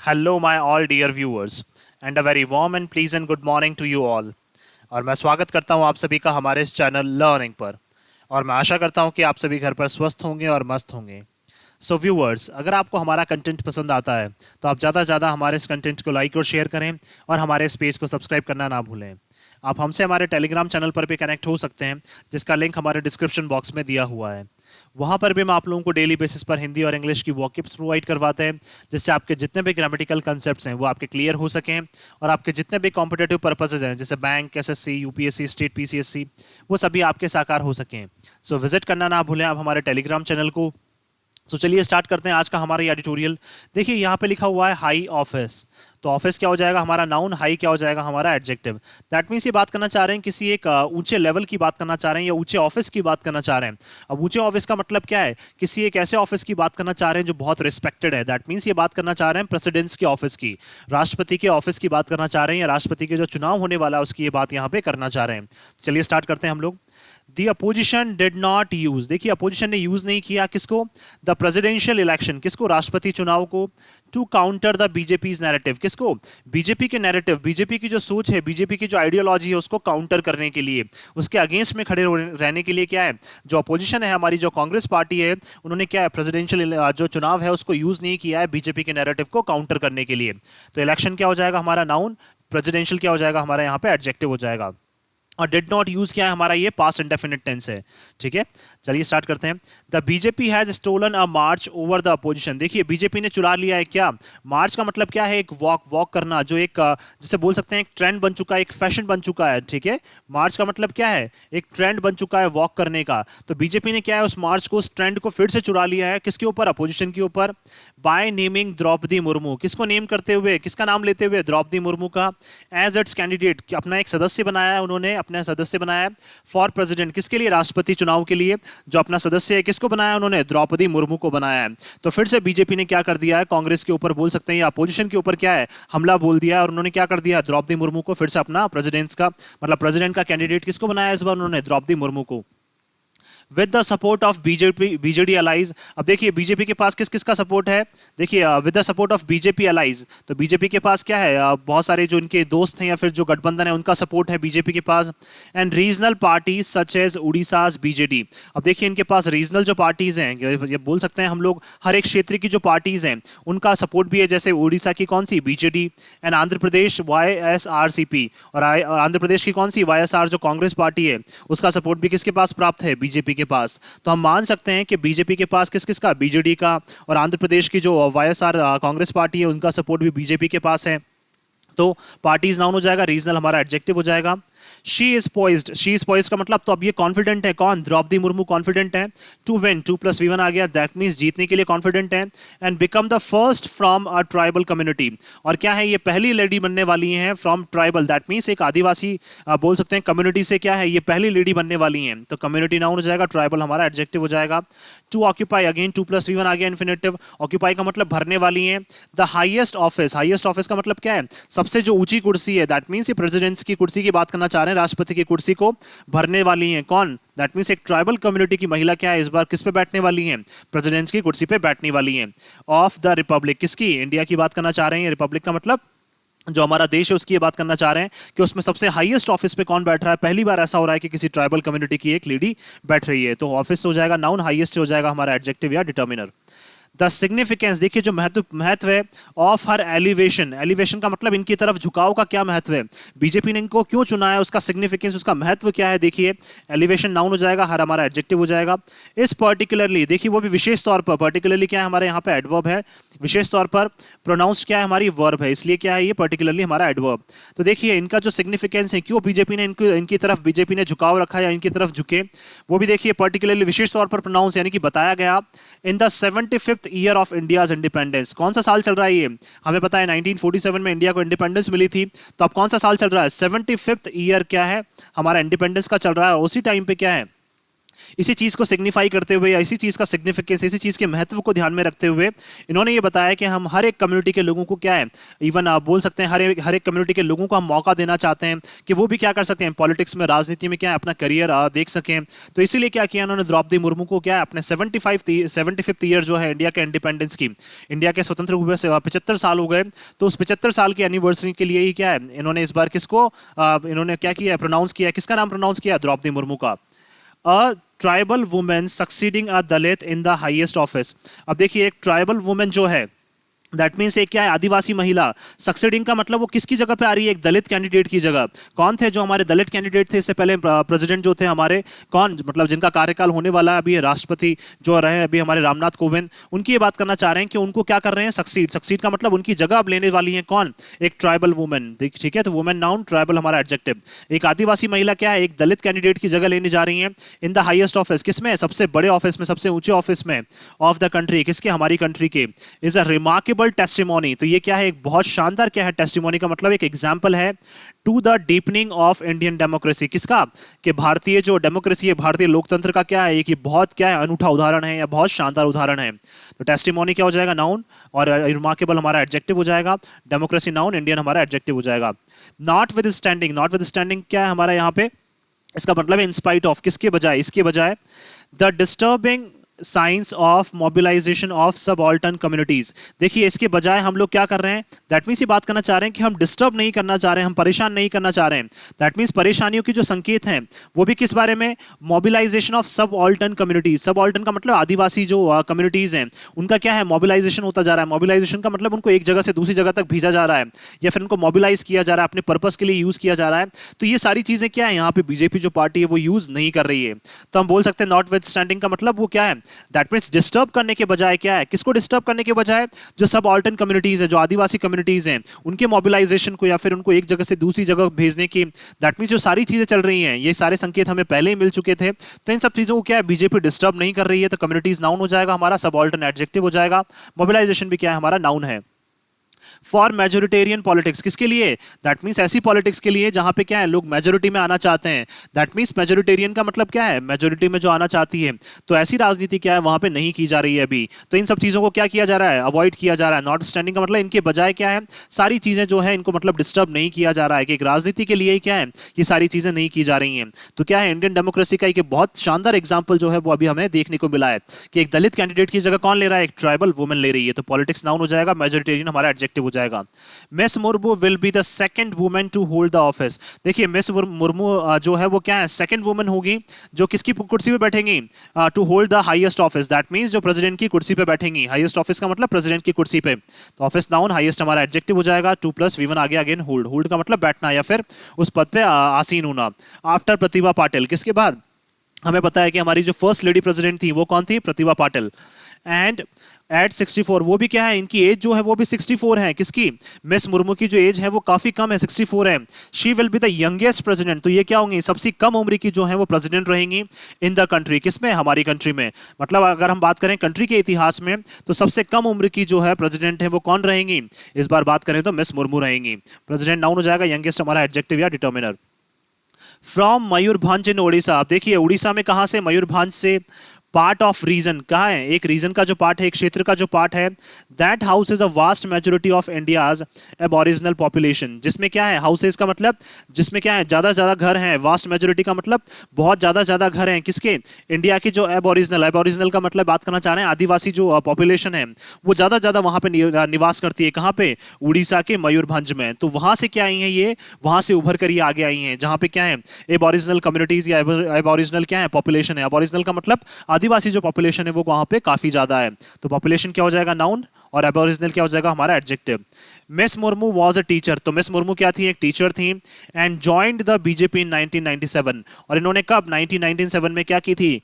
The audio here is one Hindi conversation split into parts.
Hello my all dear viewers and a very warm and pleasant good morning to you all. और मैं स्वागत करता हूं आप सभी का हमारे इस चैनल लर्निंग पर। और मैं आशा करता हूं कि आप सभी घर पर स्वस्थ होंगे और मस्त होंगे। सो व्यूअर्स, अगर आपको हमारा कंटेंट पसंद आता है तो आप ज़्यादा से ज़्यादा हमारे इस कंटेंट को लाइक और शेयर करें और हमारे इस पेज को सब्सक्राइब करना ना भूलें। आप हमसे हमारे टेलीग्राम चैनल पर भी कनेक्ट हो सकते हैं, जिसका लिंक हमारे डिस्क्रिप्शन बॉक्स में दिया हुआ है। वहाँ पर भी हम आप लोगों को डेली बेसिस पर हिंदी और इंग्लिश की वॉकिब्स प्रोवाइड करवाते हैं, जिससे आपके जितने भी ग्रामेटिकल कंसेप्ट्स हैं वो आपके क्लियर हो सकें और आपके जितने भी कॉम्पिटेटिव पर्पसेज हैं जैसे bank, SSC, UPSC, state PCSC, वो सभी आपके साकार हो सकें। सो विजिट करना ना भूलें आप हमारे टेलीग्राम चैनल को। तो चलिए स्टार्ट करते हैं आज का हमारा ये एडिटोरियल। देखिए यहाँ पे लिखा हुआ है हाई ऑफिस। तो ऑफिस क्या हो जाएगा हमारा नाउन, हाई क्या हो जाएगा हमारा एडजेक्टिव। दैट मीन्स ये बात करना चाह रहे हैं किसी एक ऊंचे लेवल की बात करना चाह रहे हैं या ऊंचे ऑफिस की बात करना चाह रहे हैं। अब ऊंचे ऑफिस का मतलब क्या है? किसी एक ऐसे ऑफिस की बात करना चाह रहे हैं जो बहुत रिस्पेक्टेड है। दैट मीन्स ये बात करना चाह रहे हैं प्रेसिडेंट्स के ऑफिस की, राष्ट्रपति के ऑफिस की बात करना चाह रहे हैं, या राष्ट्रपति के जो चुनाव होने वाला है उसकी ये बात यहाँ पे करना चाह रहे हैं। चलिए स्टार्ट करते हैं हम लोग। The opposition did not use, देखिए अपोजिशन ने यूज नहीं किया किसको? द प्रेसिडेंशियल इलेक्शन, किसको? राष्ट्रपति चुनाव को। टू काउंटर द बीजेपीज नैरेटिव, किसको? बीजेपी के नैरेटिव, बीजेपी की जो सोच है, बीजेपी की जो आइडियोलॉजी है उसको काउंटर करने के लिए, उसके अगेंस्ट में खड़े रहने के लिए क्या है, जो अपोजिशन है हमारी जो कांग्रेस पार्टी है, उन्होंने क्या है, प्रेसिडेंशियल जो चुनाव है उसको यूज नहीं किया है बीजेपी के नैरेटिव को काउंटर करने के लिए। तो इलेक्शन क्या हो जाएगा हमारा नाउन, प्रेसिडेंशियल क्या हो जाएगा हमारा यहाँ पे एडजेक्टिव हो जाएगा। और डिड नॉट यूज क्या है हमारा, ये पास्ट इंडेफिनिट टेंस है। ठीक है, चलिए स्टार्ट करते हैं। The BJP has stolen a march over the opposition, देखिए बीजेपी ने चुरा लिया है क्या? मार्च का मतलब क्या है? एक वॉक करना, जो एक जिसे बोल सकते हैं एक ट्रेंड बन चुका है, एक फैशन बन चुका है। ठीक है, मार्च का मतलब क्या है? एक ट्रेंड बन चुका है वॉक करने का। तो बीजेपी ने क्या है, उस मार्च को, उस ट्रेंड को फिर से चुरा लिया है किसके ऊपर? अपोजिशन के ऊपर। बाय नेमिंग द्रौपदी मुर्मू, किसको नेम करते हुए, किसका नाम लेते हुए? द्रौपदी मुर्मू का। एज इट्स कैंडिडेट, अपना एक सदस्य बनाया है उन्होंने, अपना सदस्य बनाया है फॉर प्रेसिडेंट, किसके लिए? राष्ट्रपति चुनाव के लिए। जो अपना सदस्य है किसको बनाया उन्होंने? द्रौपदी मुर्मू को बनाया है। तो फिर से बीजेपी ने क्या कर दिया है, कांग्रेस के ऊपर बोल सकते हैं या अपोजिशन के ऊपर क्या है, हमला बोल दिया है। और उन्होंने क्या कर दिया, द्रौपदी मुर्मू को फिर से अपना प्रेसिडेंट का मतलब प्रेसिडेंट का कैंडिडेट किसको बनाया इस बार उन्होंने? द्रौपदी मुर्मू को। With the support of BJD allies, अब देखिए बीजेपी के पास किस किस का सपोर्ट है, देखिए with the support of BJP allies, तो बीजेपी के पास क्या है, बहुत सारे जो इनके दोस्त हैं या फिर जो गठबंधन है उनका सपोर्ट है बीजेपी के पास। And regional parties such as Orissa's BJD, अब देखिए इनके पास रीजनल जो पार्टीज हैं, ये बोल सकते हैं हम लोग हर एक क्षेत्र की जो पार्टीज हैं उनका सपोर्ट भी है, जैसे उड़ीसा की कौन सी? BJD. And Andhra Pradesh YSRCP, और आंध्र प्रदेश की कौन सी? YSR जो कांग्रेस पार्टी है उसका सपोर्ट भी किसके पास प्राप्त है? बीजेपी के पास। तो हम मान सकते हैं कि बीजेपी के पास किस किस का? बीजेडी का। और आंध्र प्रदेश की जो YSR कांग्रेस पार्टी है उनका सपोर्ट भी बीजेपी के पास है। तो पार्टीज नाउन हो जाएगा, रीजनल हमारा एडजेक्टिव हो जाएगा। She is poised, she is poised का मतलब तो अब ये कॉन्फिडेंट है, कौन? द्रौपदी मुर्मू कॉन्फिडेंट है। टू विन, 2+V1 आ गया, दैट मींस जीतने के लिए कॉन्फिडेंट है। And become the first from a tribal community, और क्या है, ये पहली लेडी बनने वाली हैं फ्रॉम ट्राइबल, दैट मींस एक आदिवासी बोल सकते हैं कम्युनिटी से, क्या है, ये पहली लेडी बनने वाली हैं। तो कम्युनिटी नाउन हो जाएगा, ट्राइबल हमारा एडजेक्टिव हो जाएगा। टू ऑक्यूपाई, अगेन 2+V1 आ गया इन्फिनेटिव। ऑक्यूपाई का मतलब भरने वाली हैं। The highest office, highest office का मतलब क्या है? सबसे जो ऊंची कुर्सी है, दैट मींस ये प्रेसिडेंट्स की कुर्सी की बात करना चाह रहे हैं, राष्ट्रपति की कुर्सी को भरने वाली हैं कौन? दैट मींस एक ट्राइबल कम्युनिटी की महिला क्या है इस बार किस पे बैठने वाली हैं? प्रेसिडेंट्स की कुर्सी पे बैठने वाली हैं। ऑफ द रिपब्लिक, किसकी? इंडिया की बात करना चाह रहे हैं। रिपब्लिक का मतलब जो हमारा देश है उसकी ये बात करना चाह रहे हैं कि उसमें सबसे हाईएस्ट ऑफिस पे कौन बैठ रहा है। पहली बार ऐसा हो रहा है कि किसी ट्राइबल कम्युनिटी की एक लेडी बैठ रही है। तो ऑफिस हो जाएगा नाउन, हाईएस्ट हो जाएगा हमारा एडजेक्टिव या डिटर्मिनर। द सिग्निफिकेंस, देखिए जो महत्व है ऑफ हर एलिवेशन, एलिवेशन का मतलब इनकी तरफ झुकाव का क्या महत्व है, बीजेपी ने इनको क्यों चुना है, उसका सिग्निफिकेंस, उसका महत्व क्या है। देखिए एलिवेशन नाउन हो जाएगा, हर हमारा एडजेक्टिव हो जाएगा। इस पर्टिकुलरली, देखिए वो भी विशेष तौर पर, पर्टिकुलरली क्या है हमारे यहाँ पे एडवर्ब है, विशेष तौर पर। प्रोनाउंस्ड क्या है हमारी? वर्ब है, इसलिए क्या है ये पर्टिकुलरली हमारा एडवर्ब। तो देखिए इनका जो सिग्निफिकेंस है, क्यों बीजेपी ने इनकी तरफ बीजेपी ने झुकाव रखा या इनकी तरफ झुके, वो भी देखिए पर्टिकुलरली विशेष तौर पर प्रोनाउंस यानी कि बताया गया। In the 75th year of India's independence, कौन सा साल चल रहा है ये? हमें पता है 1947 में इंडिया को इंडिपेंडेंस मिली थी। तो अब कौन सा साल चल रहा है? 75th ईयर क्या है हमारा इंडिपेंडेंस का चल रहा है। और उसी टाइम पे क्या है, इसी चीज़ को सिग्निफाई करते हुए या इसी चीज़ का सिग्निफिकेंस, इसी चीज़ के महत्व को ध्यान में रखते हुए इन्होंने ये बताया कि हम हर एक कम्युनिटी के लोगों को क्या है, इवन आप बोल सकते हैं हर एक कम्युनिटी के लोगों को हम मौका देना चाहते हैं कि वो भी क्या कर सकते हैं, पॉलिटिक्स में, राजनीति में क्या है, अपना करियर देख सकें। तो इसीलिए क्या किया इन्होंने, द्रौपदी मुर्मू को क्या है अपने 75th ईयर जो है इंडिया के इंडिपेंडेंस की, इंडिया के स्वतंत्र हुए से 75 साल हो गए, तो उस 75 साल की एनिवर्सरी के लिए ही क्या है इन्होंने इस बार किसको इन्होंने क्या किया, प्रोनाउंस किया, किसका नाम प्रोनाउंस किया, द्रौपदी मुर्मू का। A tribal women succeeding a Dalit in the highest office. अब देखिए एक ट्राइबल वुमेन जो है, दैट मीन्स एक क्या है, आदिवासी महिला, सक्सीडिंग का मतलब वो किसकी जगह पे आ रही है, एक दलित कैंडिडेट की जगह। कौन थे जो हमारे दलित कैंडिडेट थे इससे पहले प्रेसिडेंट जो थे हमारे, कौन, मतलब जिनका कार्यकाल होने वाला है अभी, राष्ट्रपति जो रहे अभी हमारे रामनाथ कोविंद, उनकी ये बात करना चाह रहे हैं कि उनको क्या कर रहे हैं, सक्सीड। सक्सीड का मतलब उनकी जगह अब लेने वाली है कौन, एक ट्राइबल वुमेन। ठीक है, तो वुमेन नाउन, ट्राइबल हमारा एडजेक्टिव। एक आदिवासी महिला क्या है, एक दलित कैंडिडेट की जगह लेने जा रही है इन द हाईएस्ट ऑफिस, किसमें, सबसे बड़े ऑफिस में, सबसे ऊंचे ऑफिस में, ऑफ द कंट्री, किसके, हमारी कंट्री के। इज अ रिमार्केबल टेस्टिमोनी, तो ये क्या है, एक बहुत शानदार क्या है, टेस्टिमोनी का मतलब एक एग्जाम्पल है to the deepening of Indian democracy, किसका, कि भारतीय जो डेमोक्रेसी है, भारतीय लोकतंत्र का क्या है, एक ये बहुत क्या है, अनूठा उदाहरण है या बहुत शानदार उदाहरण है। तो टेस्टिमोनी क्या हो जाएगा, नाउन, और रिमार्केबल हमारा एडजेक्टिव हो जाएगा, डेमोक्रेसी नाउन, इंडियन हमारा एडजेक्टिव हो जाएगा। Not with standing, not with standing क्या है हमारा यहाँ पे, इसका मतलब है इन स्पाइट ऑफ, किसके बजाय, इसके बजाय। The disturbing science of mobilisation of subaltern communities, देखिए इसके बजाय हम लोग क्या कर रहे हैं, दैट मीन्स ये बात करना चाह रहे हैं कि हम डिस्टर्ब नहीं करना चाह रहे हैं, हम परेशान नहीं करना चाह रहे हैं। दैट मीन्स परेशानियों की जो संकेत हैं वो भी किस बारे में, mobilisation of subaltern communities. Subaltern का मतलब आदिवासी जो कम्युनिटीज हैं उनका क्या है, मोबिलाइजेशन होता जा रहा है। मोबिलाइजेशन का मतलब उनको एक जगह से दूसरी जगह तक भेजा जा रहा है या फिर उनको मोबिलाइज किया जा रहा है, अपने पर्पस के लिए यूज किया जा रहा है। तो ये सारी चीजें क्या है, यहाँ पे बीजेपी जो पार्टी है वो यूज नहीं कर रही है। तो हम बोल सकते हैं नॉट विद स्टैंडिंग का मतलब वो क्या है, दैट मीन्स डिस्टर्ब करने के बजाय क्या है, किसको डिस्टर्ब करने के बजाय, जो सबऑल्टर्न कम्युनिटीज है, जो आदिवासी कम्युनिटीज हैं, उनके मोबिलाइजेशन को या फिर उनको एक जगह से दूसरी जगह भेजने की, दैट मीन्स जो सारी चीजें चल रही हैं, ये सारे संकेत हमें पहले ही मिल चुके थे। तो इन सब चीजों को क्या है, बीजेपी डिस्टर्ब नहीं कर रही है, तो कम्युनिटीज नाउन हो जाएगा हमारा, सबऑल्टर्न एडजेक्टिव हो जाएगा, मोबिलाइजेशन भी क्या है हमारा, नाउन है। फॉर मेजोरिटेरियन पॉलिटिक्स, किसके लिए, दैट मीन्स ऐसी पॉलिटिक्स के लिए जहां पे क्या है लोग मेजोरिटी में आना चाहते हैं। दैट मीन्स मेजोरिटेरियन का मतलब क्या है, मेजोरिटी में जो आना चाहती है, तो ऐसी राजनीति क्या है वहां पे नहीं की जा रही है अभी। तो इन सब चीजों को क्या किया जा रहा है, अवॉइड किया जा रहा है। नॉट स्टैंडिंग का मतलब इनके बजाय क्या है, सारी चीजें जो है इनको मतलब डिस्टर्ब नहीं किया जा रहा है, कि एक राजनीति के लिए क्या है ये सारी चीजें नहीं की जा रही हैं। तो क्या है, इंडियन डेमोक्रेसी का एक बहुत शानदार एग्जाम्पल जो है वो अभी हमें देखने को मिला है कि एक दलित कैंडिडेट की जगह कौन ले रहा है, एक ट्राइबल वुमेन ले रही है। तो पॉलिटिक्स नाउन हो जाएगा, मेजोरिटेरियन हमारा एडजेक्टिव हो जाएगा। Miss Murmu will be the second women to hold the office, देखिए मिस मुर्मू जो है वो क्या है, सेकंड वुमेन होगी जो किसकी कुर्सी पे बैठेंगी, to hold the highest office. That means जो प्रेसिडेंट की कुर्सी पे बैठेंगी, हाईएस्ट ऑफिस का मतलब प्रेसिडेंट की कुर्सी पे। तो ऑफिस नाउन, हाईएस्ट हमारा एडजेक्टिव हो जाएगा, 2+V1 आगे अगेन होल्ड, होल्ड का मतलब बैठना या फिर उस पद पे आसीन होना। आफ्टर प्रतिभा पाटिल, किसके बाद, हमें पता है कि हमारी जो फर्स्ट लेडी प्रेसिडेंट थी वो कौन थी, प्रतिभा पाटिल। एंड एट 64, वो भी क्या है, इनकी एज जो है वो भी 64 है, किसकी, मिस मुर्मू की जो एज है वो काफी कम है, 64 है। She will be the youngest president, तो ये क्या होंगी, सबसे कम उम्र की जो है वो प्रेसिडेंट रहेंगी इन द कंट्री, किसमें, हमारी कंट्री में। मतलब अगर हम बात करें कंट्री के इतिहास में तो सबसे कम उम्र की जो है प्रेसिडेंट है वो कौन रहेंगी, इस बार बात करें तो मिस मुर्मू रहेंगी। प्रेसिडेंट नाउन हो जाएगा, यंगेस्ट हमारा एडजेक्टिव या डिटर्मिनर। फ्रॉम मयूरभंज इन ओडिशा, आप देखिए उड़ीसा में कहां से, मयूरभंज से। पार्ट ऑफ रीजन कहाँ है, एक रीजन का जो पार्ट है, एक क्षेत्र का जो पार्ट है। That house is a vast majority of India's aboriginal population, जिसमें क्या है, हाउसेज का मतलब जिसमें क्या है, ज्यादा ज्यादा घर हैं। वास्ट मेजोरिटी का मतलब बहुत ज्यादा घर हैं, किसके, इंडिया की जो एबोरिजिनल का मतलब बात करना चाह रहे हैं आदिवासी जो पॉपुलेशन है वो ज्यादा वहां पे निवास करती है, कहाँ पे, उड़ीसा के मयूरभंज में। तो वहां से क्या आई हैं ये, वहां से उभर कर ये आगे आई हैं, जहां पे क्या है, एबोरिजिनल कम्युनिटीज या एबोरिजिनल क्या है, पॉपुलेशन है। एबोरिजिनल का मतलब आदिवासी जो पॉपुलेशन है वो वहां पे काफी ज्यादा है। तो पॉपुलेशन क्या हो जाएगा, नाउन, और एबोरिजिनल क्या हो जाएगा हमारा adjective. Miss Murmu was a teacher, तो मिस मुर्मू क्या थी, एक टीचर थी। And joined the BJP in 1997, और इन्होंने कब, 1997 में क्या की थी,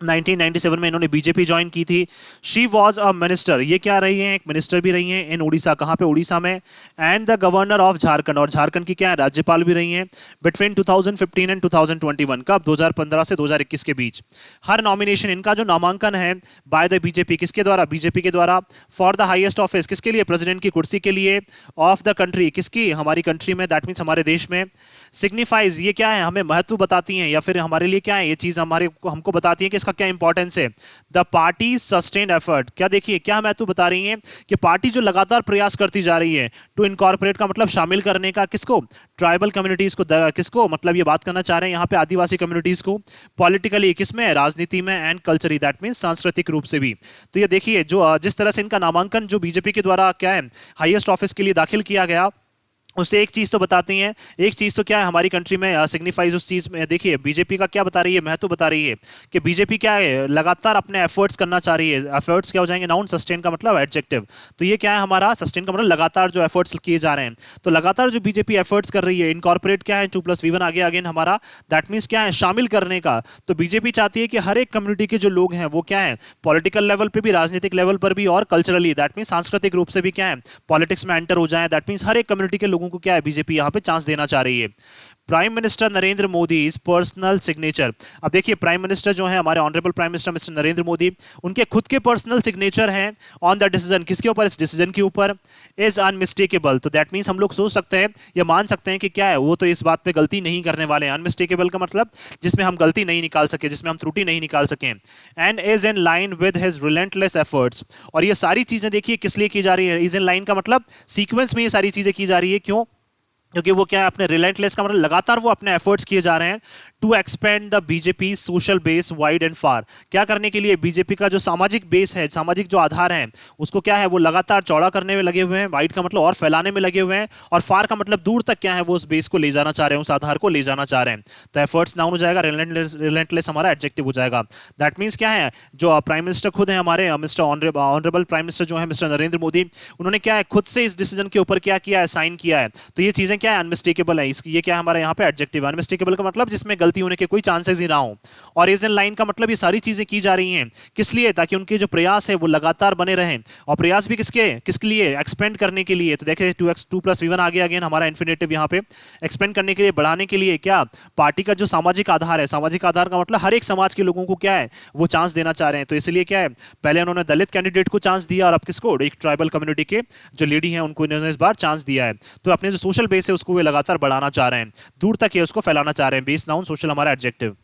1997 में इन्होंने बीजेपी ज्वाइन की थी। शी वॉज अ मिनिस्टर, ये क्या रही हैं, एक मिनिस्टर भी रही हैं इन उड़ीसा, कहाँ पे, उड़ीसा में। And the governor of Jharkhand, और झारखंड की क्या है, राज्यपाल भी रही हैं बिटवीन 2015 एंड 2021, कब, 2015 से 2021 के बीच। हर नॉमिनेशन, इनका जो नामांकन है बाय द बीजेपी, किसके द्वारा, बीजेपी के द्वारा, फॉर द हाईएस्ट ऑफिस, किसके लिए, प्रेसिडेंट की कुर्सी के लिए, ऑफ द कंट्री, किसकी, हमारी कंट्री में, दैट मीन्स हमारे देश में। सिग्निफाइज, ये क्या है, हमें महत्व बताती हैं, या फिर हमारे लिए क्या है, ये चीज हमारे हमको बताती है कि इसका क्या इंपॉर्टेंस है। द पार्टी सस्टेन्ड एफर्ट, क्या देखिए क्या महत्व बता रही है कि पार्टी जो लगातार प्रयास करती जा रही है, टू इनकॉर्पोरेट का मतलब शामिल करने का, किसको, ट्राइबल कम्युनिटीज को, किसको, मतलब ये बात करना चाह रहे हैं यहाँ पे आदिवासी कम्युनिटीज को, पॉलिटिकली, किसमें, राजनीति में, एंड कल्चरली, दैट मीन्स सांस्कृतिक रूप से भी। तो ये देखिए जो जिस तरह से इनका नामांकन जो बीजेपी के द्वारा क्या है हाईएस्ट ऑफिस के लिए दाखिल किया गया, उससे एक चीज तो बताती हैं, एक चीज तो क्या है, हमारी कंट्री में सिग्निफाइज उस चीज में, देखिए बीजेपी का क्या बता रही है, महत्व बता रही है कि बीजेपी क्या है, लगातार अपने एफर्ट्स करना चाह रही है। एफर्ट्स क्या हो जाएंगे, नाउन, सस्टेन का मतलब एडजेक्टिव, तो ये क्या है हमारा, सस्टेन का मतलब लगातार जो एफर्ट्स किए जा रहे हैं, तो लगातार जो बीजेपी एफर्ट्स कर रही है, इनकॉर्पोरेट क्या है, 2+V1 आगे अगेन हमारा, दैट मीन्स क्या है, शामिल करने का। तो बीजेपी चाहती है कि हर एक कम्युनिटी के जो लोग हैं वो क्या है, पॉलिटिकल लेवल पे भी, राजनीतिक लेवल पर भी, और कल्चरली, दैट मीन्स सांस्कृतिक रूप से भी क्या है, पॉलिटिक्स में एंटर हो जाए, दैट मीन्स हर एक कम्युनिटी के लोगों को क्या है, बीजेपी यहाँ पे चांस देना चाह रही है। Prime minister Narendra Modi is personal signature, अब देखिए प्राइम मिनिस्टर जो है हमारे honourable prime minister mister Narendra Modi, उनके खुद के पर्सनल सिग्नेचर हैं ऑन द डिसीजन, किसके ऊपर, इस डिसीजन के ऊपर, इज अनमिस्टेकेबल, तो दैट मीन्स हम लोग सोच सकते हैं या मान सकते हैं कि क्या है, वो तो इस बात पे गलती नहीं करने वाले हैं। अनमिस्टेकेबल का मतलब जिसमें हम गलती नहीं निकाल सके, जिसमें हम त्रुटि नहीं निकाल सकें। And is in line with his relentless efforts, और ये सारी चीजें देखिए किस लिए की जा रही है, इज इन लाइन का मतलब सीक्वेंस में ये सारी चीजें की जा रही है, क्यों, क्योंकि वो क्या है, अपने रिलेंटलेस का मतलब लगातार वो अपने एफर्ट्स किए जा रहे हैं to expand the BJP social base wide and far, क्या करने के लिए, बीजेपी का जो सामाजिक बेस है, सामाजिक जो आधार है, उसको क्या है वो लगातार चौड़ा करने में लगे हुए हैं, वाइड का मतलब और फैलाने में लगे हुए हैं, और फार का मतलब दूर तक क्या है, वो उस बेस को ले जाना चाह रहे हैं, उस आधार को ले जाना चाह रहे हैं। तो एफर्ट्स नाउन हो जाएगा, रिलेंटलेस हमारा एडजेक्टिव हो जाएगा। दैट मीन्स क्या है, जो प्राइम मिनिस्टर खुद है हमारे, मिस्टर ऑनरेबल प्राइम मिनिस्टर जो है मिस्टर नरेंद्र मोदी, उन्होंने क्या है खुद से इस डिसीजन के ऊपर क्या किया है, साइन किया है। तो ये चीजें क्या है, अनमिस्टेकेबल है, इसकी ये क्या है हमारा यहाँ पे एडजेक्टिव। अनमिस्टेकेबल का मतलब जिसमें गलती होने के कोई चांसेस ही ना हो, और इज इन लाइन का मतलब ये सारी चीजें की जा रही हैं किस लिए, ताकि उनके जो प्रयास है वो लगातार बने रहें, और प्रयास भी किसके लिए, एक्सपेंड करने के लिए। तो देखिए 2+V1 आगे अगेन हमारा इन्फिनेटिव यहाँ पे, एक्सपेंड करने के लिए, बढ़ाने के लिए, क्या, पार्टी का जो सामाजिक आधार है, सामाजिक आधार का मतलब हर एक समाज के लोगों को क्या है वो चांस देना चाह रहे हैं। तो इसलिए क्या है, पहले उन्होंने दलित कैंडिडेट को चांस दिया, और अब किसको, एक ट्राइबल कम्युनिटी के जो लेडी हैं उनको इन्होंने इस बार चांस दिया है। तो अपने जो सोशल बेस है उसको वे लगातार बढ़ाना चाह रहे हैं, दूर तक ये उसको फैलाना चाह रहे हैं। बेस नाउन, सोशल हमारा adjective.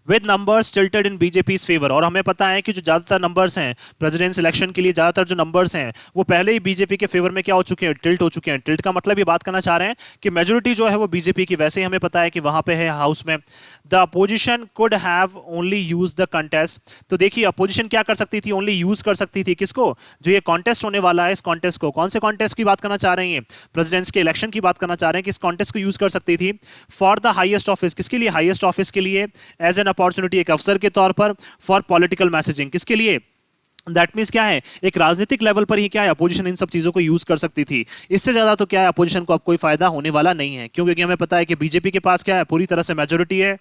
With numbers tilted in BJP favour, और हमें पता है कि जो ज्यादातर नंबर्स हैं प्रेसिडेंट इलेक्शन के लिए, ज्यादातर जो नंबर्स हैं वो पहले ही बीजेपी के फेवर में क्या हो चुके हैं, टिल्ट हो चुके हैं। टिल्ट का मतलब ये बात करना चाह रहे हैं कि मेजोरिटी जो है वो बीजेपी की, वैसे ही हमें पता है कि वहां पे है हाउस में। The opposition could have only use the contest, तो देखिए अपोजिशन क्या कर सकती थी, ओनली यूज कर सकती थी किसको, जो ये कॉन्टेस्ट होने वाला है, इस कॉन्टेस्ट को, कौन से कॉन्टेस्ट की बात करना चाह रहे हैं, प्रेसिडेंट्स के इलेक्शन की बात करना चाह रहे हैं कि इस कॉन्टेस्ट को यूज कर सकती थी फॉर द हाईएस्ट ऑफिस, किसके लिए, हाईएस्ट ऑफिस के लिए, एज एन अपॉर्चुनिटी, एक अवसर के तौर पर, फॉर पॉलिटिकल मैसेजिंग, किसके लिए, दैट मीन्स क्या है, एक राजनीतिक लेवल पर ही क्या है अपोजिशन इन सब चीजों को यूज कर सकती थी। इससे ज्यादा तो क्या है अपोजिशन को अब कोई फायदा होने वाला नहीं है, क्योंकि हमें पता है कि बीजेपी के पास क्या है, पूरी तरह से मेजोरिटी है।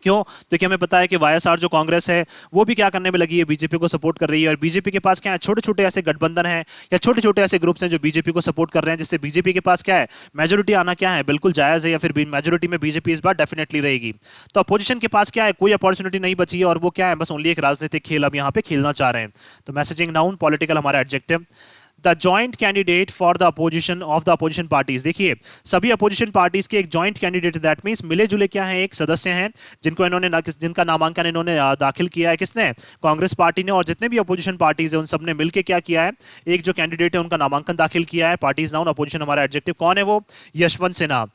क्यों, तो क्या हमें पता है कि वाईएसआर जो कांग्रेस है वो भी क्या करने में लगी है, बीजेपी को सपोर्ट कर रही है, और बीजेपी के पास क्या है, छोटे छोटे ऐसे गठबंधन है या छोटे छोटे ऐसे ग्रुप्स हैं जो बीजेपी को सपोर्ट कर रहे हैं, जिससे बीजेपी के पास क्या है, मेजोरिटी आना क्या है, बिल्कुल जायज है, या फिर मेजोरिटी में बीजेपी इस बार डेफिनेटली रहेगी। तो अपोजिशन के पास क्या है, कोई अपॉर्चुनिटी नहीं बची है, और वो क्या है, बस ओनली एक राजनीतिक खेल अब यहाँ पे खेलना चाह रहे हैं। तो मैसेजिंग नाउन, पॉलिटिकल हमारा adjective. The joint candidate for the opposition of the opposition parties, देखिए सभी अपोजिशन पार्टीज के एक जॉइंट कैंडिडेट, दैट मींस मिले जुले क्या है, एक सदस्य हैं जिनको इन्होंने जिनका नामांकन इन्होंने दाखिल किया है, किसने, कांग्रेस पार्टी ने, और जितने भी अपोजिशन पार्टीज है उन सब ने मिलकर क्या किया है, एक जो कैंडिडेट है उनका नामांकन दाखिल किया है। पार्टीज नाउन, अपोजिशन हमारा एडजेक्टिव। कौन है वो, यशवंत सिन्हा,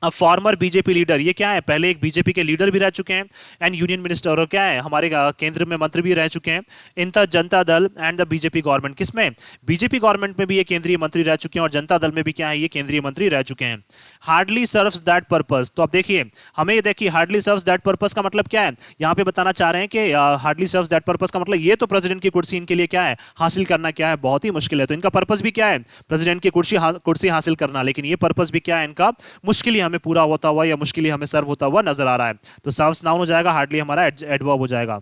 अब फॉर्मर बीजेपी लीडर, ये क्या है, पहले एक बीजेपी के लीडर भी रह चुके हैं, एंड यूनियन मिनिस्टर, और क्या है हमारे केंद्र में मंत्री भी रह चुके हैं in the Janata Dal and the BJP government, किसमें, बीजेपी गवर्नमेंट में भी ये केंद्रीय मंत्री रह चुके हैं, और जनता दल में भी क्या है ये केंद्रीय मंत्री रह चुके हैं। हार्डली सर्व्स दैट पर्पस, तो अब देखिए हमें ये देखिए हार्डली सर्व्स दैट पर्पस का मतलब क्या है, यहाँ पे बताना चाह रहे हैं कि हार्डली सर्व्स दैट पर्पस का मतलब ये तो प्रेसिडेंट की कुर्सी इनके लिए क्या है, हासिल करना क्या है, बहुत ही मुश्किल है। तो इनका पर्पस भी क्या है, प्रेसिडेंट की कुर्सी हासिल करना, लेकिन ये पर्पस भी क्या है इनका, मुश्किल ही हमें पूरा होता हुआ या मुश्किल हमें सर्व होता हुआ नजर आ रहा है, तो सर्व्स नाउन हो जाएगा, हार्डली हमारा एडवर्ब हो जाएगा।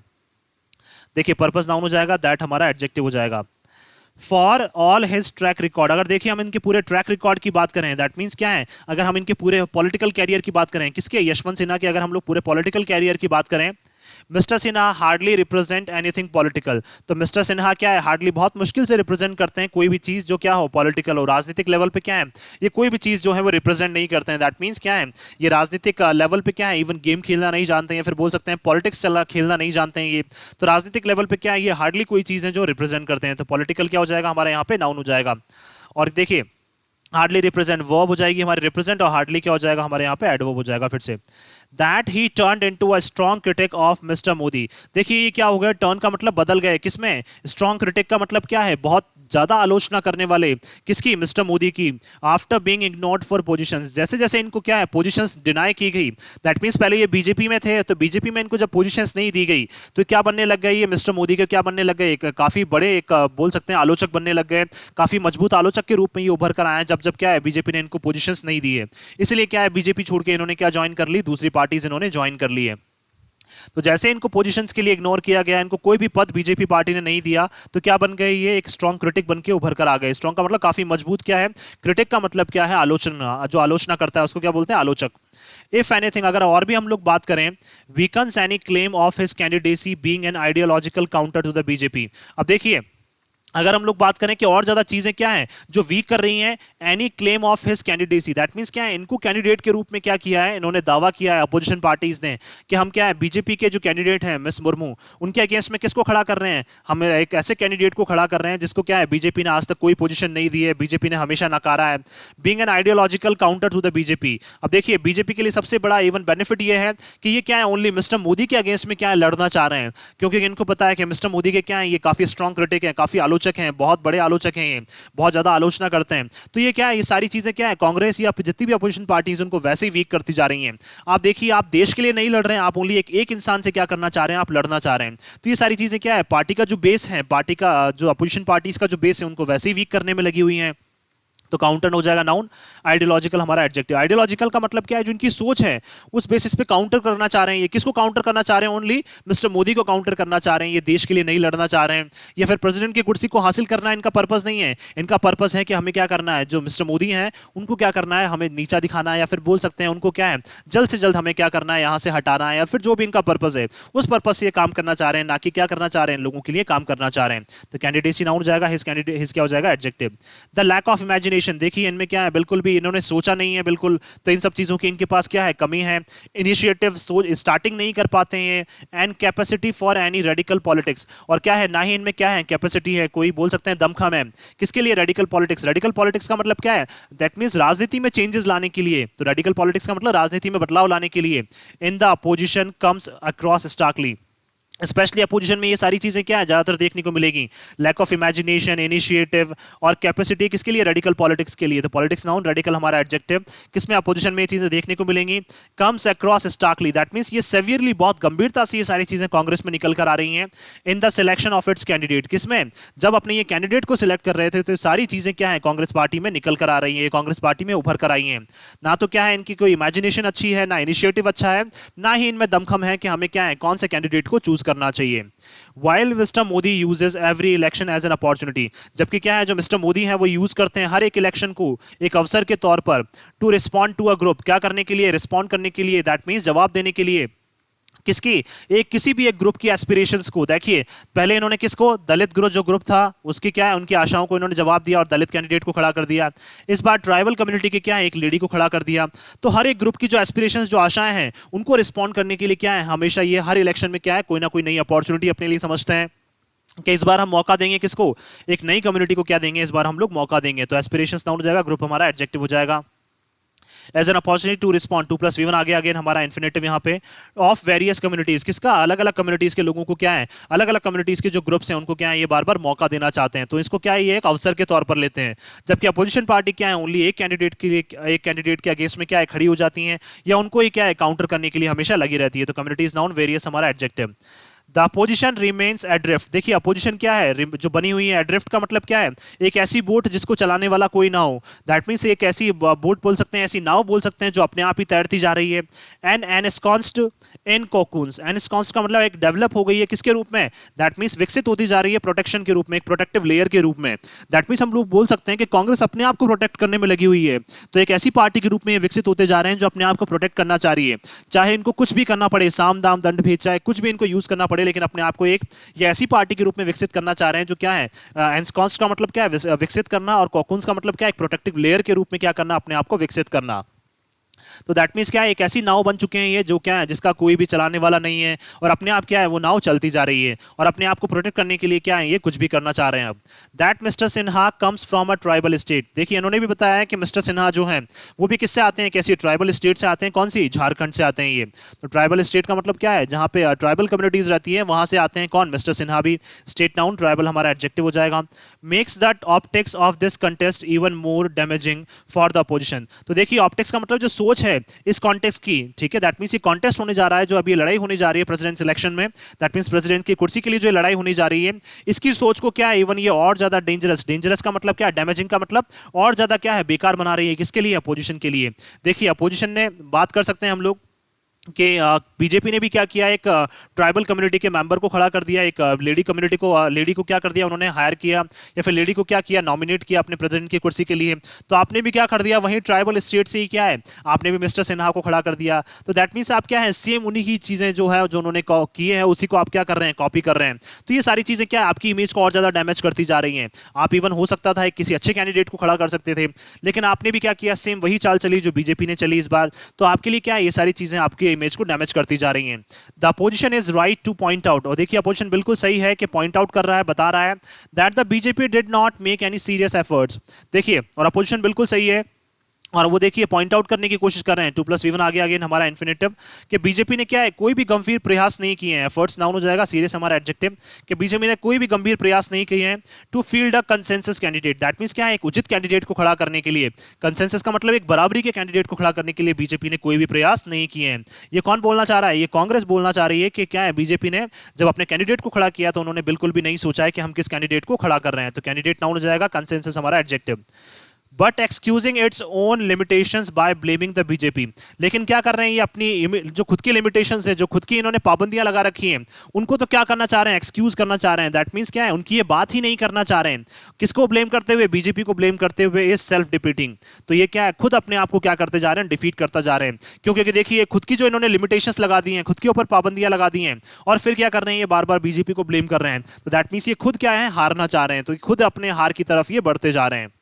देखिए पर्पस नाउन हो जाएगा, दैट हमारा एडजेक्टिव हो जाएगा। For all his track record, अगर देखिए हम इनके पूरे ट्रैक रिकॉर्ड की बात करें, दैट मीन्स क्या है, अगर हम इनके पूरे पॉलिटिकल कैरियर की बात करें, किसके, यशवंत सिन्हा के, अगर हम लोग पूरे पॉलिटिकल कैरियर की बात करें, mister Sinha hardly represent anything political, तो मिस्टर सिन्हा क्या है, हार्डली बहुत मुश्किल से रिप्रेजेंट करते हैं कोई भी चीज जो क्या हो पॉलिटिकल हो, राजनीतिक लेवल पे क्या है, ये कोई भी चीज जो है वो रिप्रेजेंट नहीं करते हैं। दैट मीन्स क्या है, ये राजनीतिक लेवल पे क्या है, इवन गेम खेलना नहीं जानते हैं, फिर बोल सकते हैं पॉलिटिक्स चलना खेलना नहीं जानते हैं ये, तो राजनीतिक लेवल पे क्या है, ये हार्डली कोई चीज है जो रिप्रेजेंट करते हैं, तो पॉलिटिकल क्या हो जाएगा हमारे यहाँ पे, नाउन हो जाएगा। और देखिए हार्डली रिप्रेजेंट वर्ब हो जाएगी हमारे रिप्रेजेंट, और हार्डली क्या हो जाएगा हमारे यहाँ पे एडवर्ब हो जाएगा फिर से। That he turned into a strong critic of mister Modi, देखिए ये क्या हो गया, टर्न का मतलब बदल गए, किसमें, स्ट्रॉन्ग क्रिटिक का मतलब क्या है, बहुत ज्यादा आलोचना करने वाले, किसकी, मिस्टर मोदी की। After being ignored for positions, जैसे जैसे इनको क्या है पोजीशंस डिनाई की गई, दैट मींस पहले ये बीजेपी में थे, तो बीजेपी में इनको जब पोजीशंस नहीं दी गई तो क्या बनने लग गए, ये मिस्टर मोदी के क्या बनने लग गए, एक काफी बड़े एक बोल सकते हैं आलोचक बनने लग गए, काफी मजबूत आलोचक के रूप में ये उभर कर आए जब जब क्या है बीजेपी ने इनको पोजीशंस नहीं दी है, इसलिए क्या है बीजेपी छोड़ के इन्होंने क्या ज्वाइन कर ली, दूसरी पार्टीज इन्होंने ज्वाइन कर ली है। तो जैसे इनको पोजीशंस के लिए इग्नोर किया गया, इनको कोई भी पद बीजेपी पार्टी ने नहीं दिया, तो क्या बन गए, ये एक स्ट्रॉन्ग क्रिटिक बन के उभर कर आ गए। स्ट्रॉन्ग का मतलब काफी मजबूत क्या है, क्रिटिक का मतलब क्या है, आलोचना, जो आलोचना करता है उसको क्या बोलते हैं, आलोचक। इफ एनीथिंग, अगर और भी हम लोग बात करें, weakens any claim of his candidacy being an ideological counter to the BJP. अब देखिए अगर हम लोग बात करें कि और ज्यादा चीजें क्या हैं जो वीक कर रही हैं any claim of his candidacy, that means क्या है, इनको कैंडिडेट के रूप में क्या किया है, इन्होंने दावा किया है अपोजिशन पार्टीज ने कि हम क्या है बीजेपी के जो कैंडिडेट हैं मिस मुर्मू, उनके अगेंस्ट में किसको खड़ा कर रहे हैं, हम एक ऐसे कैंडिडेट को खड़ा कर रहे हैं जिसको क्या है बीजेपी ने आज तक कोई पोजीशन नहीं दी है, बीजेपी ने हमेशा नकारा है, being an ideological counter to the BJP. अब देखिए बीजेपी के लिए सबसे बड़ा इवन बेनिफिट ये है कि ये क्या है ओनली मिस्टर मोदी के अगेंस्ट में क्या है लड़ना चाह रहे हैं, क्योंकि इनको पता है कि मिस्टर मोदी के क्या है, ये काफी स्ट्रॉन्ग क्रिटिक है, काफी आलोचक हैं, बहुत बड़े आलोचक हैं, ये बहुत ज्यादा आलोचना करते हैं, तो ये क्या है, ये सारी चीजें क्या है कांग्रेस या जितनी भी अपोजिशन पार्टीज उनको वैसे ही वीक करती जा रही हैं। आप देखिए आप देश के लिए नहीं लड़ रहे हैं, आप ओनली एक इंसान से क्या करना चाह रहे हैं, आप लड़ना चाह रहे हैं, तो ये सारी चीजें क्या है पार्टी का जो बेस है, पार्टी का जो अपोजिशन पार्टीज का जो बेस है उनको वैसे ही वीक करने में लगी हुई है, तो काउंटर हो जाएगा नाउन, आइडियोलॉजिकल हमारा एडजेक्टिव। आइडियोलॉजिकल का मतलब क्या है, जो इनकी सोच है उस बेसिस पे काउंटर करना चाह रहे हैं, ये किसको काउंटर करना चाह रहे हैं, ओनली मिस्टर मोदी को काउंटर करना चाह रहे हैं, ये देश के लिए नहीं लड़ना चाह रहे हैं, या फिर प्रेसिडेंट की कुर्सी को हासिल करना इनका पर्पस नहीं है, इनका पर्पस है कि हमें क्या करना है, जो मिस्टर मोदी हैं उनको क्या करना है, हमें नीचा दिखाना है, या फिर बोल सकते हैं उनको क्या है जल्द से जल्द हमें क्या करना है, यहाँ से हटाना है, या फिर जो भी इनका पर्पस है उस पर्पस से ये काम करना चाह रहे हैं, ना कि क्या करना चाह रहे हैं, लोगों के लिए काम करना चाह रहे हैं। तो कैंडिडेसी नाउन जाएगा, हिज क्या हो जाएगा adjective. The lack of imagination, देखिए इनमें क्या है, बिल्कुल भी इन्होंने सोचा नहीं है बिल्कुल, तो इन सब चीजों की इनके पास क्या है कमी है, इनिशिएटिव सोच स्टार्टिंग नहीं कर पाते हैं, and capacity for any radical politics, और क्या है ना ही इनमें क्या है कैपेसिटी है, कोई बोल सकते हैं दमखम है, किसके लिए, रेडिकल पॉलिटिक्स। रेडिकल पॉलिटिक्स का मतलब क्या है, दैट मींस राजनीति में चेंजेस लाने के लिए, तो रेडिकल पॉलिटिक्स का मतलब राजनीति में बदलाव लाने के लिए। In the opposition comes across starkly, specially opposition में ये सारी चीजें क्या है ज्यादातर देखने को मिलेगी, लैक ऑफ इमेजिनेशन, इनिशिएटिव और कैपेसिटी, किसके लिए, रेडिकल पॉलिटिक्स के लिए, तो पॉलिटिक्स नाउन, रेडिकल हमारा एडजेक्टिव, किसमें अपोजिशन में ये चीजें देखने को मिलेंगी, comes across starkly, that means ये सेवियरली बहुत गंभीरता से ये सारी चीजें कांग्रेस में निकल कर आ रही हैं, in the selection of its candidate, किसमें, जब अपने ये कैंडिडेट को सिलेक्ट कर रहे थे तो सारी चीजें क्या है कांग्रेस पार्टी में निकल कर आ रही है, कांग्रेस पार्टी में उभर कर आई हैं, ना तो क्या है इनकी कोई इमेजिनेशन अच्छी है, ना इनिशिएटिव अच्छा है, ना ही इनमें दमखम है कि हमें क्या है कौन से कैंडिडेट को चूज करना चाहिए। While mister Modi uses every election as an opportunity, जबकि क्या है जो मिस्टर मोदी है वो यूज करते हैं हर एक इलेक्शन को एक अवसर के तौर पर, to respond to a group, क्या करने के लिए, रिस्पॉन्ड करने के लिए, दैट मींस जवाब देने के लिए, किसकी, एक किसी भी एक ग्रुप की एस्पिरेशंस को। देखिए पहले इन्होंने किसको, दलित ग्रुप जो ग्रुप था उसकी क्या है उनकी आशाओं को इन्होंने जवाब दिया और दलित कैंडिडेट को खड़ा कर दिया। इस बार ट्राइबल कम्युनिटी की क्या है एक लेडी को खड़ा कर दिया। तो हर एक ग्रुप की जो एस्पिरेशंस जो आशाएं हैं उनको रिस्पॉन्ड करने के लिए क्या है हमेशा ये हर इलेक्शन में क्या है कोई ना कोई नई अपॉर्चुनिटी अपने लिए समझते हैं कि इस बार हम मौका देंगे किसको, एक नई कम्युनिटी को क्या देंगे, इस बार हम लोग मौका देंगे। तो एस्पिरेशंस नाउन हो जाएगा, ग्रुप हमारा एडजेक्टिव हो जाएगा। As an opportunity to respond, 2+V1 आगे अगेन हमारा इन्फिनेटिव यहाँ पे, ऑफ वेरियस कम्युनिटीज, किसका, अलग अलग कम्युनिटीज के लोगों को क्या है, अलग अलग कम्युनिटीज के जो ग्रुप्स हैं उनको क्या है ये बार बार मौका देना चाहते हैं, तो इसको क्या है ये एक अवसर के तौर पर लेते हैं। जबकि अपोजिशन पार्टी क्या है ओनली एक कैंडिडेट के अगेंस्ट में क्या है खड़ी हो जाती हैं, या उनको ही क्या है काउंटर करने के लिए हमेशा लगी रहती है। तो कम्युनिटीज नाउन, वेरियस हमारा adjective. The opposition remains adrift. देखिए अपोजिशन क्या है, जो बनी हुई है। एड्रिफ्ट का मतलब क्या है, एक ऐसी बोट जिसको चलाने वाला कोई ना हो। दैट मीन्स एक ऐसी बोट बोल सकते हैं, ऐसी नाव बोल सकते हैं जो अपने आप ही तैरती जा रही है। And एनस्कॉन्स्ड in cocoons. एनस्कॉन्स्ड का मतलब एक डेवलप हो गई है किसके रूप में, दैट मीन्स विकसित होती जा रही है प्रोटेक्शन के रूप में, एक प्रोटेक्टिव लेयर के रूप में। दैट मीन्स हम लोग बोल सकते हैं कि कांग्रेस अपने आप को प्रोटेक्ट करने में लगी हुई है। तो एक ऐसी पार्टी के रूप में विकसित होते जा रहे हैं जो अपने आप को प्रोटेक्ट करना चाह रही है, चाहे इनको कुछ भी करना पड़े, साम दाम दंड भेद, चाहे कुछ भी इनको यूज करना पड़े, लेकिन अपने आप को एक ये ऐसी पार्टी के रूप में विकसित करना चाह रहे हैं जो क्या है, एंस्कॉन्स का मतलब क्या है, विकसित करना, और कॉकून्स का मतलब क्या है, एक प्रोटेक्टिव लेयर के रूप में क्या करना, अपने आप को विकसित करना। तो दैट मीन्स क्या है, एक ऐसी नाव बन चुके हैं ये जो क्या है, जिसका कोई भी चलाने वाला नहीं है, और अपने आप क्या है वो नाव चलती जा रही है, और अपने आप को प्रोटेक्ट करने के लिए क्या है, ये कुछ भी करना चाह रहे हैं। अब that mister Sinha comes from a tribal state. देखिए इन्होंने भी बताया है कि मिस्टर सिन्हा जो है वो भी किससे आते हैं, कैसी ट्राइबल स्टेट से आते हैं, कौन सी, झारखंड से आते हैं ये। तो ट्राइबल स्टेट का मतलब क्या है, जहां पे ट्राइबल कम्युनिटीज रहती है वहां से आते हैं कौन, मिस्टर सिन्हा भी। स्टेट नाउन, ट्राइबल हमारा एडजेक्टिव हो जाएगा। Makes that optics of this contest even more damaging for the opposition. तो देखिए ऑप्टिक्स का मतलब जो सोच है इस कॉन्टेक्स्ट की, ठीक है, दैट मींस ये कॉन्टेस्ट होने जा रहा है, जो अभी लड़ाई होने जा रही है प्रेसिडेंट इलेक्शन में, दैट मींस प्रेसिडेंट की कुर्सी के लिए जो लड़ाई होने जा रही है, इसकी सोच को क्या है, इवन ये और ज्यादा डेंजरस, डेंजरस का मतलब क्या है, डैमेजिंग का मतलब और ज्यादा क्या है, बेकार बना रही है, किसके लिए, अपोजिशन के लिए। देखिए अपोजिशन ने बात कर सकते हैं हम लोग कि बीजेपी ने भी क्या किया, एक ट्राइबल कम्युनिटी के मेंबर को खड़ा कर दिया, एक लेडी को क्या कर दिया उन्होंने, हायर किया, या फिर लेडी को क्या किया, नॉमिनेट किया अपने प्रेसिडेंट की कुर्सी के लिए। तो आपने भी क्या कर दिया, वहीं ट्राइबल स्टेट से ही क्या है, आपने भी मिस्टर सिन्हा को खड़ा कर दिया। तो दैट मीन्स आप क्या है, सेम उन्हीं की चीजें जो है, जो उन्होंने किए हैं, उसी को आप क्या कर रहे हैं, कॉपी कर रहे हैं। तो ये सारी चीजें क्या है, आपकी इमेज को और ज्यादा डैमेज करती जा रही हैं। आप इवन हो सकता था किसी अच्छे कैंडिडेट को खड़ा कर सकते थे, लेकिन आपने भी क्या किया, सेम वही चाल चली जो बीजेपी ने चली इस बार। तो आपके लिए क्या है, ये सारी चीजें आपकी इमेज को डैमेज करती जा रही हैं। The opposition is right two point out. और देखिए अपोजिशन बिल्कुल सही है कि पॉइंट आउट कर रहा है, बता रहा है that the BJP did not make any serious efforts. देखिए और अपोजिशन बिल्कुल सही है, और वो देखिए पॉइंट आउट करने की कोशिश कर रहे हैं, 2+V1 आगे आगे हमारा इन्फिनेटिव, कि बीजेपी ने क्या है, कोई भी गंभीर प्रयास नहीं किए हैं, एफर्ट्स नाउन हो जाएगा, सीरियस हमारा एडजेक्टिव, कि बीजेपी ने कोई भी गंभीर प्रयास नहीं किए हैं to field a consensus candidate. That means क्या है, एक उचित कैंडिडेट को खड़ा करने के लिए, कंसेंसस का मतलब एक बराबरी के कैंडिडेट को खड़ा करने के लिए बीजेपी ने कोई भी प्रयास नहीं किए हैं। ये कौन बोलना चाह रहा है, ये कांग्रेस बोलना चाह रही है कि क्या है, बीजेपी ने जब अपने कैंडिडेट को खड़ा किया तो उन्होंने बिल्कुल भी नहीं सोचा है कि हम किस कैंडिडेट को खड़ा कर रहे हैं। तो कैंडिडेट नाउन हो जाएगा, कंसेंसस हमारा adjective. But excusing its own limitations by blaming the BJP. लेकिन क्या कर रहे हैं, ये अपनी जो खुद की लिमिटेशंस है, जो खुद की इन्होंने पाबंदियां लगा रखी हैं, उनको तो क्या करना चाह रहे हैं, एक्सक्यूज करना चाह रहे हैं। दैट मींस क्या है, उनकी ये बात ही नहीं करना चाह रहे हैं। किसको ब्लेम करते हुए, बीजेपी को ब्लेम करते हुए, इज सेल्फ डिफीटिंग। तो ये क्या है, खुद अपने आप को क्या करते जा रहे हैं, डिफीट करता जा रहे हैं। क्योंकि देखिए खुद की जो इन्होंने लिमिटेशंस लगा दी हैं, खुद के ऊपर पाबंदियां लगा दी हैं, और फिर क्या कर रहे हैं, ये बार बार बीजेपी को ब्लेम कर रहे हैं। तो दैट मींस ये खुद क्या है, हारना चाह रहे हैं, तो खुद अपने हार की तरफ ये बढ़ते जा रहे हैं।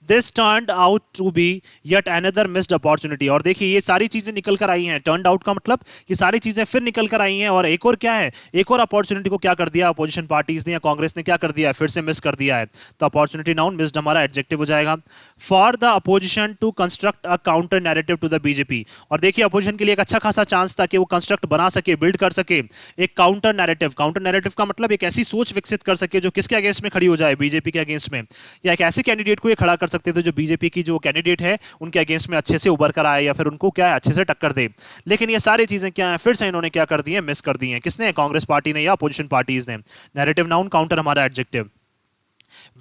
This turned out to be yet another missed opportunity. और देखिए ये सारी चीजें निकल कर आई हैं, टर्न्ड आउट का मतलब ये सारी चीजें फिर निकल कर आई हैं, और एक और क्या है, एक और अपॉर्चुनिटी को क्या कर दिया अपोजिशन पार्टीज ने या कांग्रेस ने क्या कर दिया है, फिर से मिस कर दिया है। तो अपॉर्चुनिटी नाउन, मिस्ड हमारा एडजेक्टिव हो जाएगा। For the opposition to construct a counter narrative to the BJP. और देखिए अपोजिशन के लिए एक अच्छा खासा चांस था कि वो कंस्ट्रक्ट बना सके, बिल्ड कर सके एक काउंटर नैरेटिव। काउंटर नैरेटिव का मतलब एक ऐसी सोच विकसित कर सके जो किसके अगेंस्ट में खड़ी हो जाए, बीजेपी के अगेंस्ट में, या एक ऐसे कैंडिडेट को ये खड़ा कर सकते थे जो बीजेपी की जो कैंडिडेट है उनके अगेंस्ट में अच्छे से उभर कर आए, या फिर उनको क्या है, अच्छे से टक्कर दे। लेकिन ये सारी चीजें क्या है, फिर से इन्होंने क्या कर दी है, मिस कर दी है। किसने, कांग्रेस पार्टी ने या अपोजिशन पार्टीज ने। नैरेटिव नाउन, काउंटर हमारा adjective.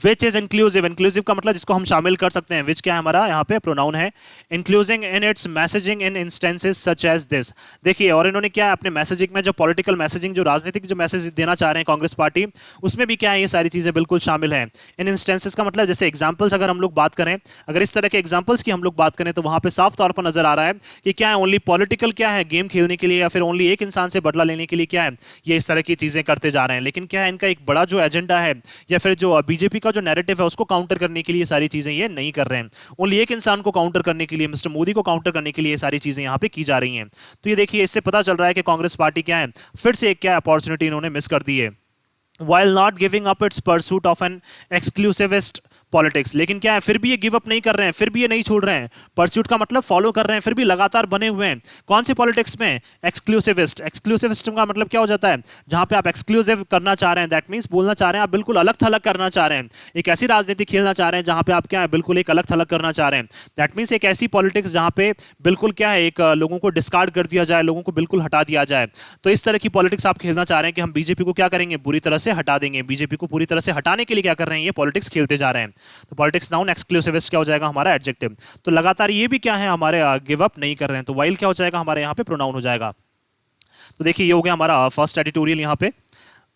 Which is inclusive. Inclusive का मतलब जिसको हम शामिल कर सकते हैं, विच क्या है हमारा यहाँ पे प्रोनाउन है। Including in its messaging in instances such as this. देखिए और इन्होंने क्या है, अपने मैसेजिंग में जो पॉलिटिकल मैसेजिंग, जो राजनीतिक जो मैसेज देना चाह रहे हैं कांग्रेस पार्टी, उसमें भी क्या है, ये सारी चीजें बिल्कुल शामिल हैं। इन इंस्टेंसेस का मतलब जैसे एग्जाम्पल्स अगर हम लोग बात करें, अगर इस तरह के एग्जाम्पल्स की हम लोग बात करें, तो वहां पे साफ तौर पर नजर आ रहा है कि क्या है, ओनली पॉलिटिकल क्या है, गेम खेलने के लिए, या फिर ओनली एक इंसान से बदला लेने के लिए क्या है, ये इस तरह की चीजें करते जा रहे हैं। लेकिन क्या है, इनका एक बड़ा जो एजेंडा है, या फिर जो बीजेपी का जो नैरेटिव है उसको काउंटर करने के लिए सारी चीजें ये नहीं कर रहे हैं। ओनली एक इंसान को काउंटर करने के लिए, मिस्टर मोदी को काउंटर करने के लिए ये सारी चीजें यहां पे की जा रही हैं। तो ये देखिए इससे पता चल रहा है कि कांग्रेस पार्टी क्या है, फिर से एक क्या अपॉर्चुनिटी इन्होंने मिस कर दी है। While not giving up its pursuit of an exclusivist politics, लेकिन क्या है फिर भी ये गिव अप नहीं कर रहे हैं, फिर भी ये नहीं छोड़ रहे हैं। परस्यूट का मतलब फॉलो कर रहे हैं, फिर भी लगातार बने हुए हैं। कौन सी पॉलिटिक्स में? एक्सक्लूसिविस्ट। एक्सक्लूसिविस्ट का मतलब क्या हो जाता है? जहां पे आप एक्सक्लूसिव करना चाह रहे हैं, दैट मींस बोलना चाह रहे हैं आप बिल्कुल अलग थलग करना चाह रहे हैं, एक ऐसी राजनीति खेलना चाह रहे हैं जहां पे आप क्या है बिल्कुल एक अलग थलग करना चाह रहे हैं। दैट मींस एक ऐसी पॉलिटिक्स जहां पे बिल्कुल क्या है एक लोगों को डिस्कार्ड कर दिया जाए, लोगों को बिल्कुल हटा दिया जाए। तो इस तरह की पॉलिटिक्स आप खेलना चाह रहे हैं कि हम बीजेपी को क्या करेंगे, बुरी तरह से हटा देंगे। बीजेपी को पूरी तरह से हटाने के लिए क्या कर रहे हैं, ये पॉलिटिक्स खेलते जा रहे हैं। तो पॉलिटिक्स नाउन, एक्सक्लूसिविस्ट क्या हो जाएगा हमारा एडजेक्टिव। तो लगातार ये भी क्या है हमारे गिव अप नहीं कर रहे हैं, तो वाइल क्या हो जाएगा हमारे यहाँ पे प्रोनाउन हो जाएगा। तो देखिए ये हो गया हमारा फर्स्ट एडिटोरियल यहाँ पे।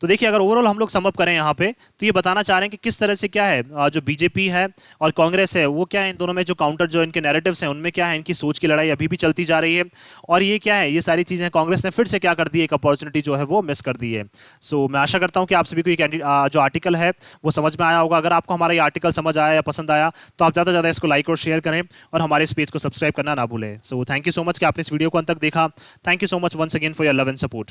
तो देखिए अगर ओवरऑल हम लोग सम अप करें यहाँ पे, तो ये बताना चाह रहे हैं कि किस तरह से क्या है जो बीजेपी है और कांग्रेस है वो क्या है इन दोनों में जो काउंटर जो इनके नैरेटिव्स हैं उनमें क्या है इनकी सोच की लड़ाई अभी भी चलती जा रही है। और ये क्या है ये सारी चीज़ें कांग्रेस ने फिर से क्या कर दी, एक अपॉर्चुनिटी जो है वो मिस कर दी है। सो मैं आशा करता हूँ कि आप सभी को ये जो आर्टिकल है वो समझ में आया होगा। अगर आपको हमारा ये आर्टिकल समझ आया या पसंद आया तो आप ज़्यादा से ज़्यादा इसको लाइक और शेयर करें और हमारे इस पेज को सब्सक्राइब करना ना भूलें। So thank you so much कि आपने इस वीडियो को अंत तक देखा। Thank you so much once again for your love and support.